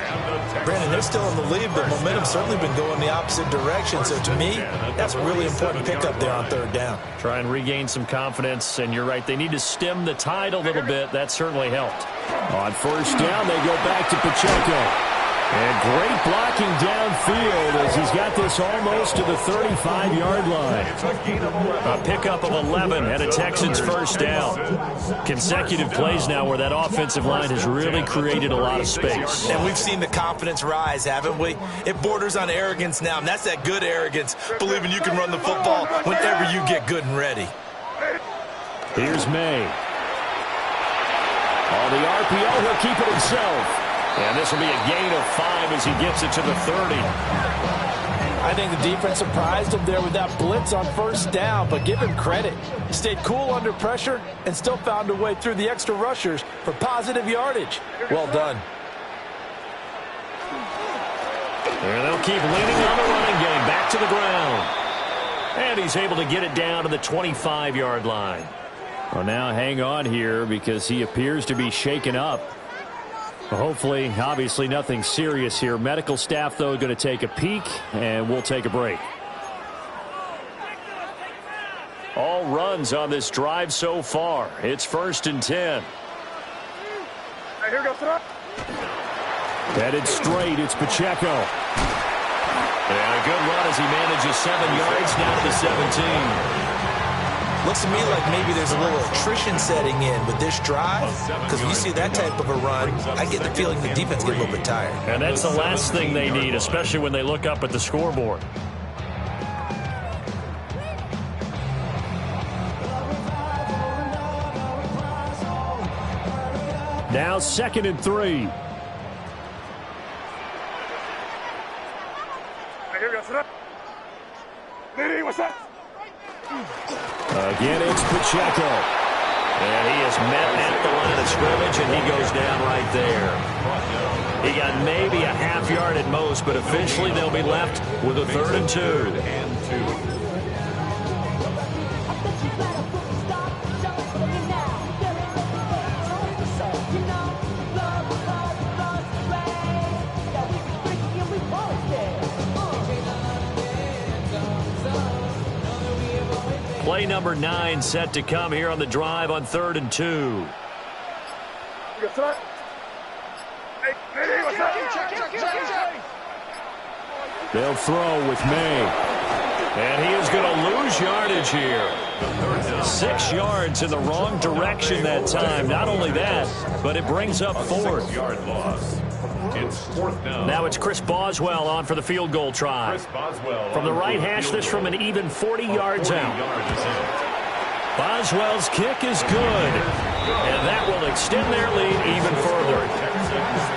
Brandon, they're still in the lead, but momentum's certainly been going the opposite direction. So to me, that's a really important pickup there on 3rd down. Try and regain some confidence, and you're right. They need to stem the tide a little bit. That certainly helped. On 1st down, they go back to Pacheco. And great blocking downfield as he's got this almost to the 35-yard line. A pickup of 11 and a Texans first down. Consecutive plays now where that offensive line has really created a lot of space. And we've seen the confidence rise, haven't we? It borders on arrogance now, and that's that good arrogance, believing you can run the football whenever you get good and ready. Here's May. On the RPO, he'll keep it himself. And this will be a gain of 5 as he gets it to the 30. I think the defense surprised him there with that blitz on first down, but give him credit. He stayed cool under pressure and still found a way through the extra rushers for positive yardage. Well done. And they'll keep leaning on the running game. Back to the ground. And he's able to get it down to the 25-yard line. Well, now hang on here because he appears to be shaken up. Well, hopefully, obviously nothing serious here. Medical staff, though, going to take a peek, and we'll take a break. All runs on this drive so far. It's 1st and 10. Here we go, sir. Headed straight, it's Pacheco. And a good run as he manages 7 yards down to the 17. Looks to me like maybe there's a little attrition setting in with this drive, because when you see that type of a run, I get the feeling the defense gets a little bit tired. And that's the last thing they need, especially when they look up at the scoreboard. Now 2nd and 3. Here we go, sir. Lady, what's up? Again, it's Pacheco. And he is met at the line of scrimmage, and he goes down right there. He got maybe a half yard at most, but officially they'll be left with a 3rd and 2. Play number 9 set to come here on the drive on 3rd and 2. They'll throw with May. And he is going to lose yardage here. 6 yards in the wrong direction that time. Not only that, but it brings up 4th. Yard loss. It's 4th down. Now it's Chris Boswell on for the field goal try. From the right hash, this from an even 40 yards out. Boswell's kick is good. And that will extend their lead even further.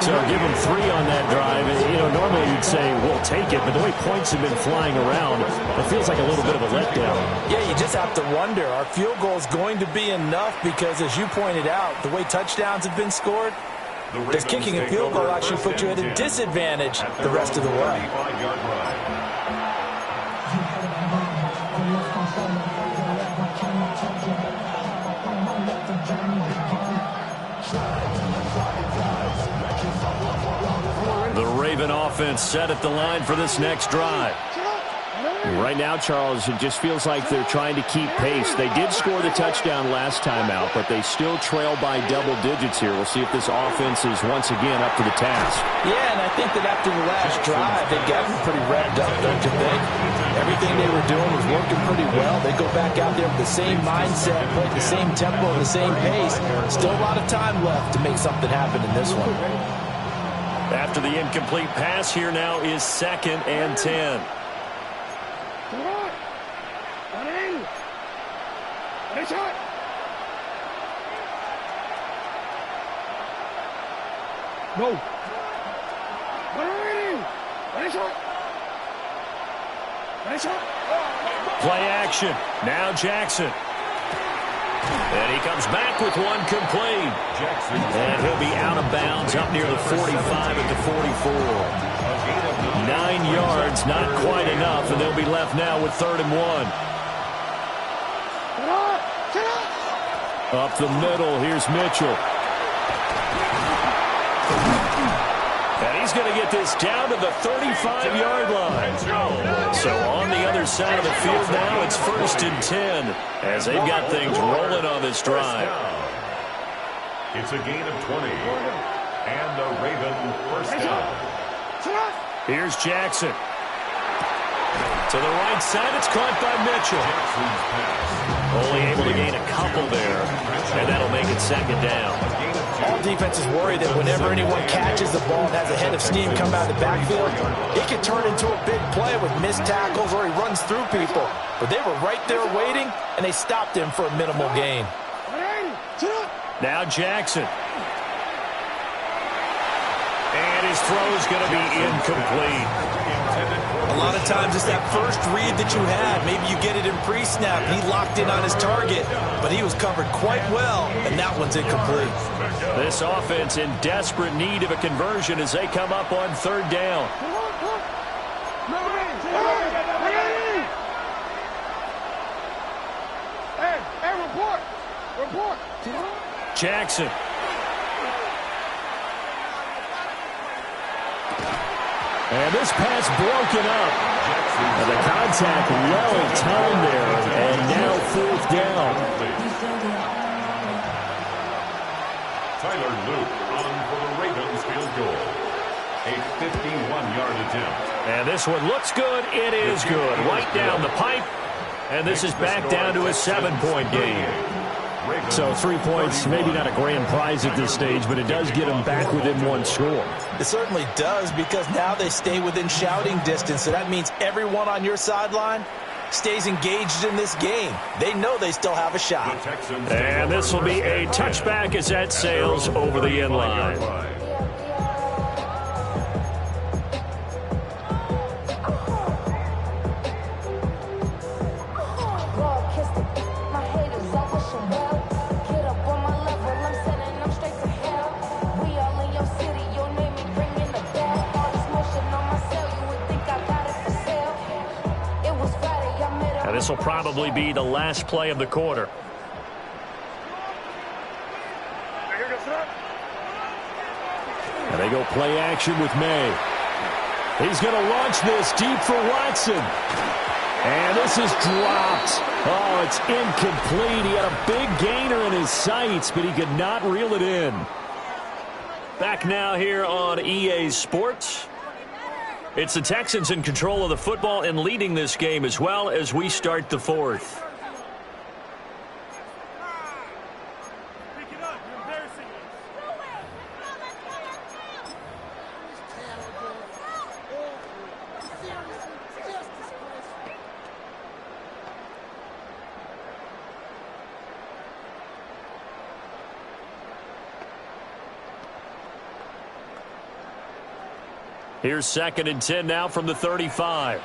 So give them 3 on that drive. You know, normally you'd say, we'll take it. But the way points have been flying around, it feels like a little bit of a letdown. Yeah, you just have to wonder, are field goals going to be enough? Because as you pointed out, the way touchdowns have been scored, does kicking a field goal actually put you at a disadvantage the rest of the way? The Raven offense set at the line for this next drive. Right now, Charles, it just feels like they're trying to keep pace. They did score the touchdown last time out, but they still trail by double digits here. We'll see if this offense is once again up to the task. Yeah, and I think that after the last drive, they got pretty revved up, don't you think? Everything they were doing was working pretty well. They go back out there with the same mindset, play the same tempo, and the same pace. Still a lot of time left to make something happen in this one. After the incomplete pass, here now is 2nd and 10. No. Play action. Now Jackson. And he comes back with one complete. And he'll be out of bounds up near the 45 at the 44. 9 yards, not quite enough, and they'll be left now with 3rd and 1. Up the middle, here's Mitchell. And he's going to get this down to the 35-yard line. So on the other side of the field now, it's 1st and 10 as they've got things rolling on this drive. It's a gain of 20. And the Raven first down. Here's Jackson. To the right side, it's caught by Mitchell. Only able to gain a couple there, and that'll make it second down. All defenses worry that whenever anyone catches the ball and has a head of steam come out of the backfield, it can turn into a big play with missed tackles or he runs through people. But they were right there waiting, and they stopped him for a minimal gain. Now Jackson. And his throw's going to be incomplete. A lot of times it's that first read that you had. Maybe you get it in pre-snap. He locked in on his target, but he was covered quite well, and that one's incomplete. This offense in desperate need of a conversion as they come up on third down. Hey, report. Jackson. And this pass broken up. And the contact well in time there. And now fourth down. Tyler Luke on for the Ravens field goal. A 51-yard attempt. And this one looks good. It is good. Right down the pipe. And this is back down to a 7-point game. So 3 points, maybe not a grand prize at this stage, but it does get them back within one score. It certainly does, because now they stay within shouting distance. So that means everyone on your sideline stays engaged in this game. They know they still have a shot. And this will be a touchback as that sails over the end line. This will probably be the last play of the quarter. And they go play action with May. He's going to launch this deep for Watson. And this is dropped. Oh, it's incomplete. He had a big gainer in his sights, but he could not reel it in. Back now here on EA Sports. It's the Texans in control of the football and leading this game as well as we start the fourth. Here's 2nd and 10 now from the 35.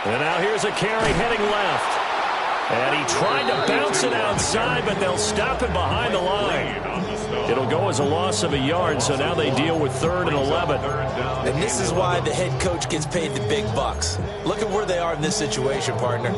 And now here's a carry heading left. And he tried to bounce it outside, but they'll stop it behind the line. It'll go as a loss of a yard, so now they deal with 3rd and 11. And this is why the head coach gets paid the big bucks. Look at where they are in this situation, partner.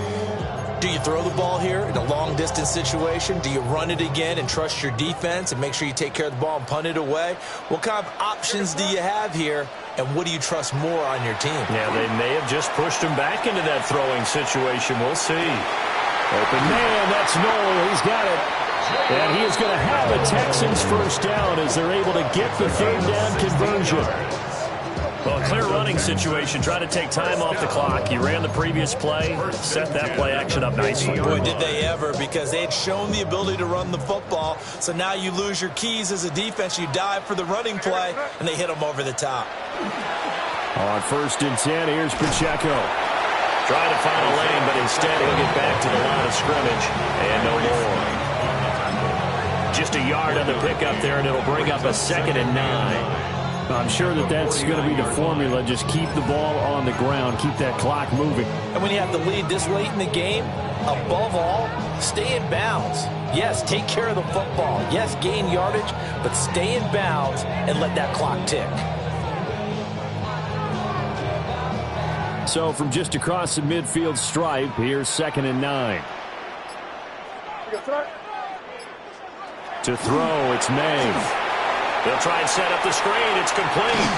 Do you throw the ball here in a long-distance situation? Do you run it again and trust your defense and make sure you take care of the ball and punt it away? What kind of options do you have here, and what do you trust more on your team? Yeah, they may have just pushed him back into that throwing situation. We'll see. Open man, that's Noel. He's got it. And he is going to have a Texans first down as they're able to get the 3rd down conversion. Well, clear running situation. Try to take time off the clock. He ran the previous play, set that play action up nicely. Boy, did they ever, because they had shown the ability to run the football. So now you lose your keys as a defense. You dive for the running play, and they hit them over the top. On 1st and 10, here's Pacheco. Trying to find a lane, but instead he'll get back to the line of scrimmage. And no more. Just a yard on the pickup there, and it'll bring up a 2nd and 9. I'm sure that's going to be the formula. Just keep the ball on the ground. Keep that clock moving. And when you have the lead this late in the game, above all, stay in bounds. Yes, take care of the football. Yes, gain yardage, but stay in bounds and let that clock tick. So from just across the midfield stripe, here's 2nd and 9. To throw, it's May. They'll try and set up the screen. It's complete.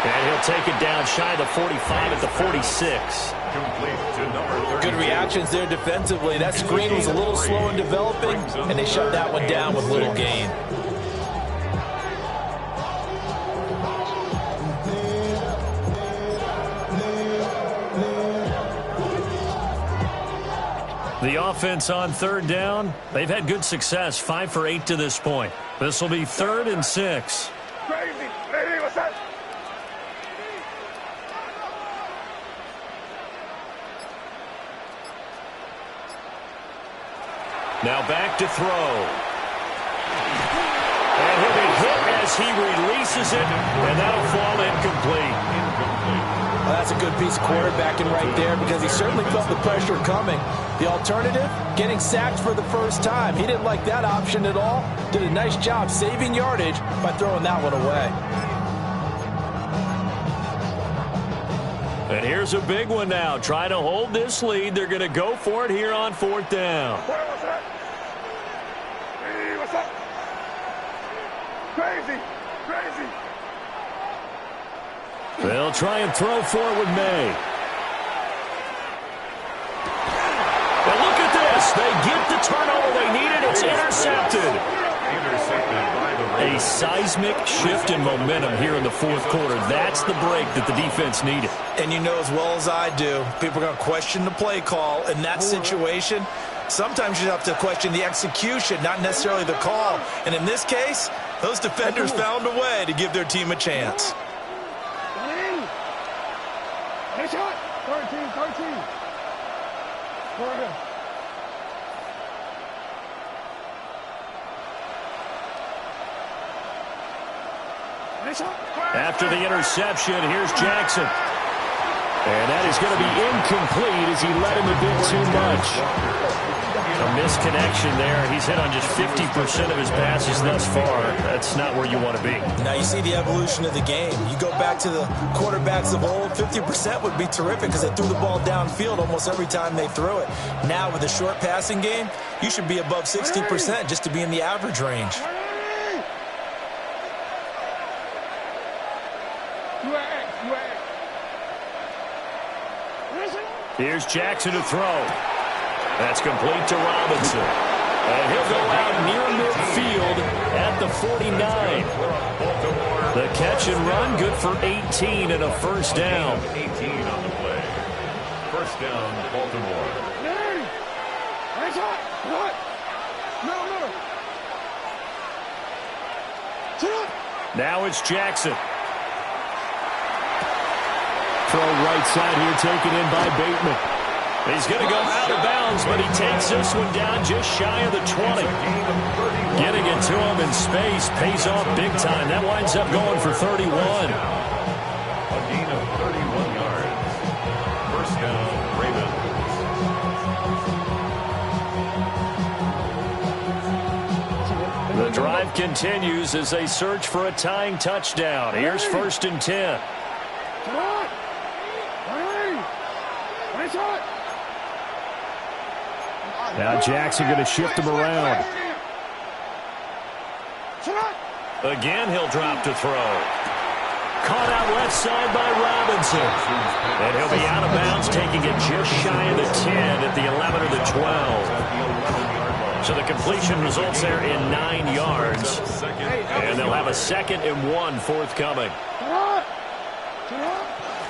And he'll take it down shy of the 45 at the 46. Good reactions there defensively. That screen was a little slow in developing, and they shut that one down with little gain. The offense on third down, they've had good success, 5 for 8 to this point. This will be 3rd and 6. Crazy. Hey, what's that? Now back to throw. And he'll be hit as he releases it, and that'll fall incomplete. Well, that's a good piece of quarterbacking right there because he certainly felt the pressure coming. The alternative, getting sacked for the first time. He didn't like that option at all. Did a nice job saving yardage by throwing that one away. And here's a big one now. Trying to hold this lead. They're going to go for it here on 4th down. What's that? Hey, what's up? Crazy. Crazy. They'll try and throw for it with May. And look at this. They get the turnover they needed. It's intercepted. A seismic shift in momentum here in the 4th quarter. That's the break that the defense needed. And you know as well as I do, people are going to question the play call in that situation. Sometimes you have to question the execution, not necessarily the call. And in this case, those defenders found a way to give their team a chance. Nice shot. 13. Go ahead. Nice shot. After the interception, here's Jackson. And that is going to be incomplete as he led him a bit too much. A misconnection there. He's hit on just 50% of his passes thus far. That's not where you want to be. Now you see the evolution of the game. You go back to the quarterbacks of old, 50% would be terrific because they threw the ball downfield almost every time they threw it. Now with the short passing game, you should be above 60% just to be in the average range. Here's Jackson to throw. That's complete to Robinson. And he'll go out near midfield at the 49. The catch and run, good for 18 and a first down. 18 on the play. First down, Baltimore. Now it's Jackson. Throw right side here, taken in by Bateman. He's going to go out of bounds, but he takes this one down just shy of the 20. Getting it to him in space pays off big time. That winds up going for 31. A gain of 31 yards. First down, Ravens. The drive continues as they search for a tying touchdown. Here's 1st and 10. Now Jackson going to shift him around. Again, he'll drop to throw. Caught out left side by Robinson. And he'll be out of bounds, taking it just shy of the 10 at the 11 or the 12. So the completion results there in 9 yards. And they'll have a 2nd and 1 forthcoming.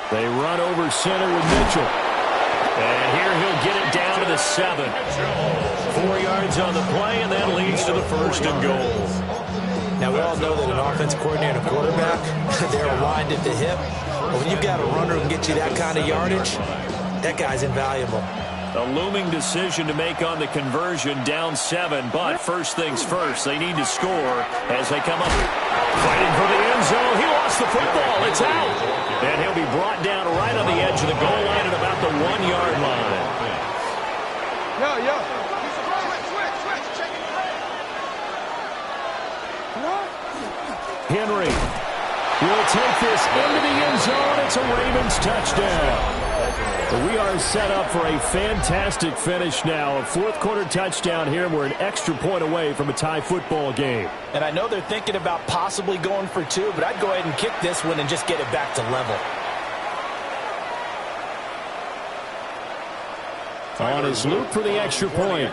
They run over center with Mitchell. And here he'll get it down to the 7. 4 yards on the play, and that leads to the 1st and goal. Now, we all know that an offensive coordinator and a quarterback, they're aligned at the hip. But when you've got a runner who can get you that kind of yardage, that guy's invaluable. A looming decision to make on the conversion, down 7. But first things first, they need to score as they come up. Fighting for the end zone. He lost the football. It's out. And he'll be brought down right on the edge of the goal line at about the 1-yard line. Yo. Henry will take this into the end zone. It's a Ravens touchdown. We are set up for a fantastic finish now. A fourth-quarter touchdown here. We're an extra point away from a tie football game. And I know they're thinking about possibly going for two, but I'd go ahead and kick this one and just get it back to level. On his loop for the extra point.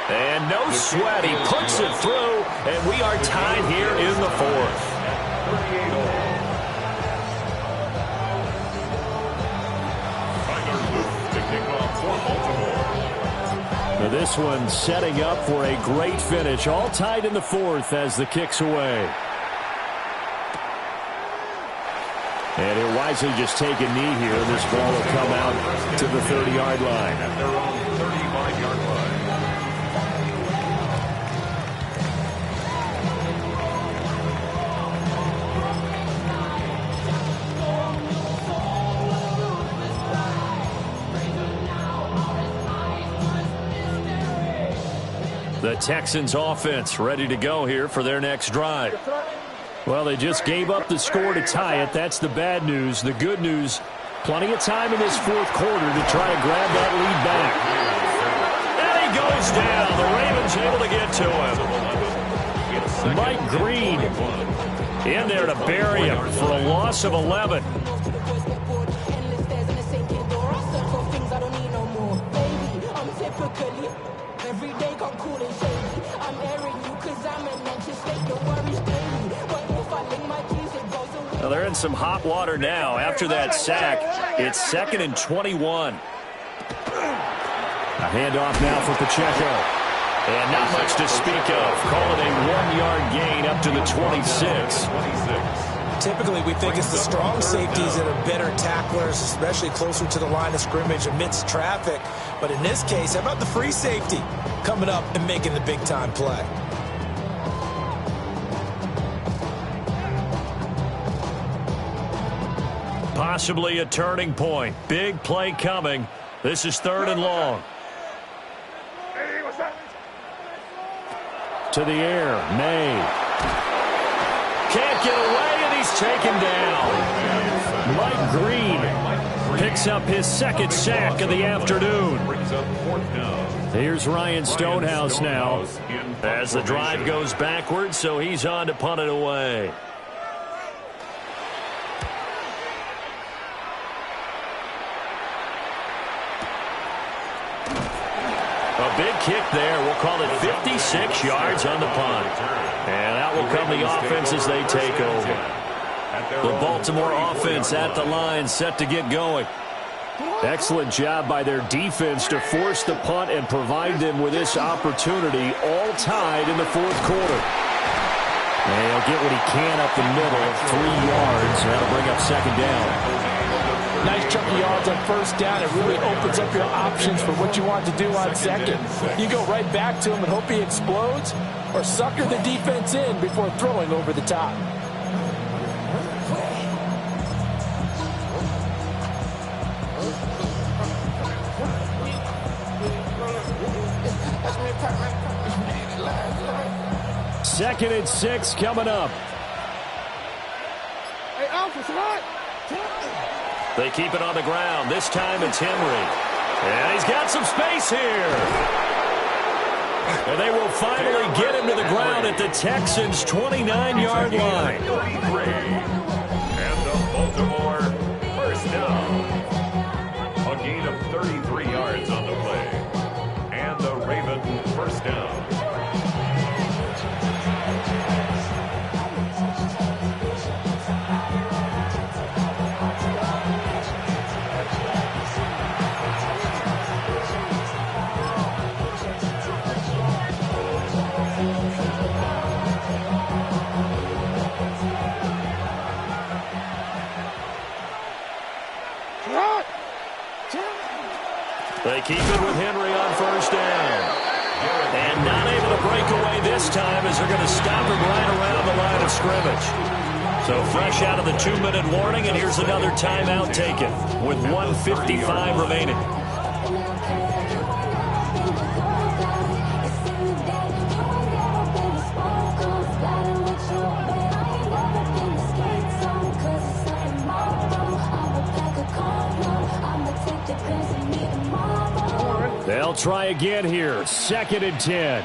And no sweat. He puts it through, and we are tied here in the fourth. Now this one setting up for a great finish. All tied in the fourth as the kick's away. And he'll wisely just take a knee here. This ball will come out to the 30-yard line. At their own 35-yard line. The Texans offense ready to go here for their next drive. Well, they just gave up the score to tie it. That's the bad news. The good news, plenty of time in this fourth quarter to try to grab that lead back. And he goes down. The Ravens able to get to him. Mike Green in there to bury him for a loss of 11. Well, they're in some hot water now. After that sack, it's 2nd and 21. A handoff now for Pacheco. And not much to speak of. Call it a 1-yard gain up to the 26. Typically, we think it's the strong safeties that are better tacklers, especially closer to the line of scrimmage amidst traffic. But in this case, how about the free safety coming up and making the big-time play? Possibly a turning point. Big play coming. This is 3rd and long. To the air. May. Can't get away, and he's taken down. Mike Green picks up his 2nd sack of the afternoon. Here's Ryan Stonehouse now as the drive goes backwards, so he's on to punt it away. A big kick there. We'll call it 56 yards on the punt. And out will come the offense as they take over. The Baltimore offense at the line, set to get going. Excellent job by their defense to force the punt and provide them with this opportunity, all tied in the fourth quarter. And he'll get what he can up the middle of 3 yards. That'll bring up 2nd down. Nice chunk of yards on 1st down. It really opens up your options for what you want to do on 2nd. You go right back to him and hope he explodes, or sucker the defense in before throwing over the top. Second and 6 coming up. Hey, Alpha, slide. They keep it on the ground. This time it's Henry. And he's got some space here. And they will finally get him to the ground at the Texans' 29-yard line. And the Baltimore first down. A gain of 33 yards on the play. And the Ravens first down. They keep it with Henry on 1st down. And not able to break away this time as they're going to stop him right around the line of scrimmage. So fresh out of the 2-minute warning, and here's another timeout taken with 1:55 remaining. They'll try again here. 2nd and 10.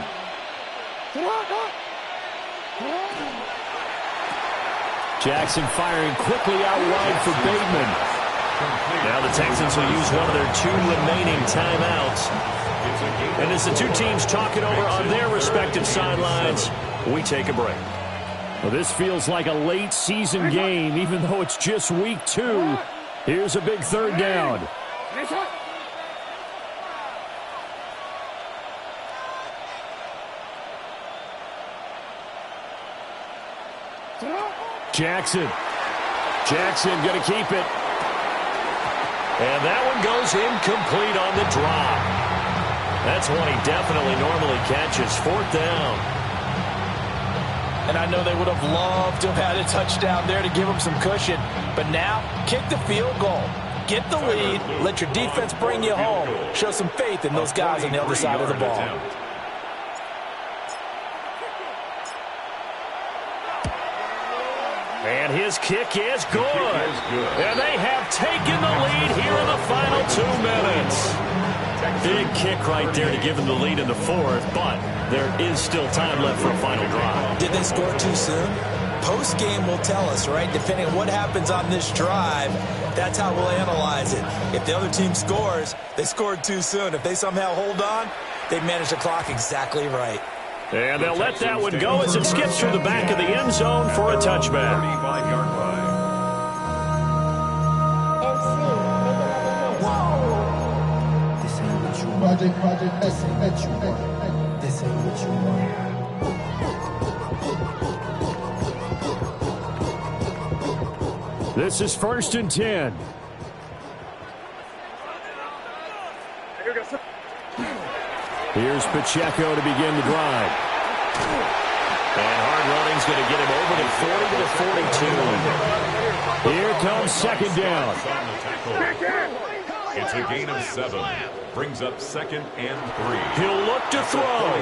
Jackson firing quickly out wide for Bateman. Now the Texans will use one of their 2 remaining timeouts. And as the two teams talk it over on their respective sidelines, we take a break. Well, this feels like a late season game, even though it's just week 2. Here's a big 3rd down. Jackson going to keep it. And that one goes incomplete on the drop. That's one he definitely normally catches. 4th down. And I know they would have loved to have had a touchdown there to give them some cushion. But now, kick the field goal. Get the lead. Let your defense bring you home. Show some faith in those guys on the other side of the ball. And his kick is good. And they have taken the lead here in the final 2 minutes. Big kick right there to give them the lead in the 4th, but there is still time left for a final drive. Did they score too soon? Post-game will tell us, right? Depending on what happens on this drive, that's how we'll analyze it. If the other team scores, they scored too soon. If they somehow hold on, they manage the clock exactly right. And they'll let that one go as it skips through the back of the end zone for a touchback. 35-yard line. Project, this ain't what you want. This ain't what you want. This is 1st and 10. Here's Pacheco to begin the drive. And hard running's going to get him over the 40 to 42. Here comes 2nd down. It's a gain of 7. Brings up 2nd and 3. He'll look to throw.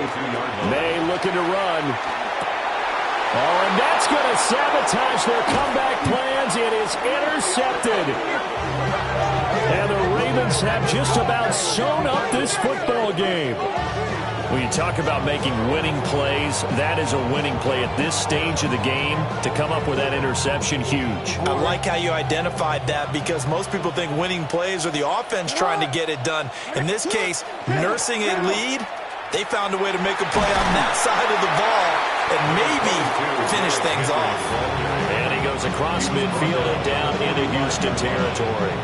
May looking to run. Oh, and that's going to sabotage their comeback plans. It is intercepted. And the Ravens have just about sewn up this football game. When you talk about making winning plays, that is a winning play at this stage of the game. To come up with that interception, huge. I like how you identified that because most people think winning plays are the offense trying to get it done. In this case, nursing a lead, they found a way to make a play on that side of the ball and maybe finish things off. And he goes across midfield and down into Houston territory.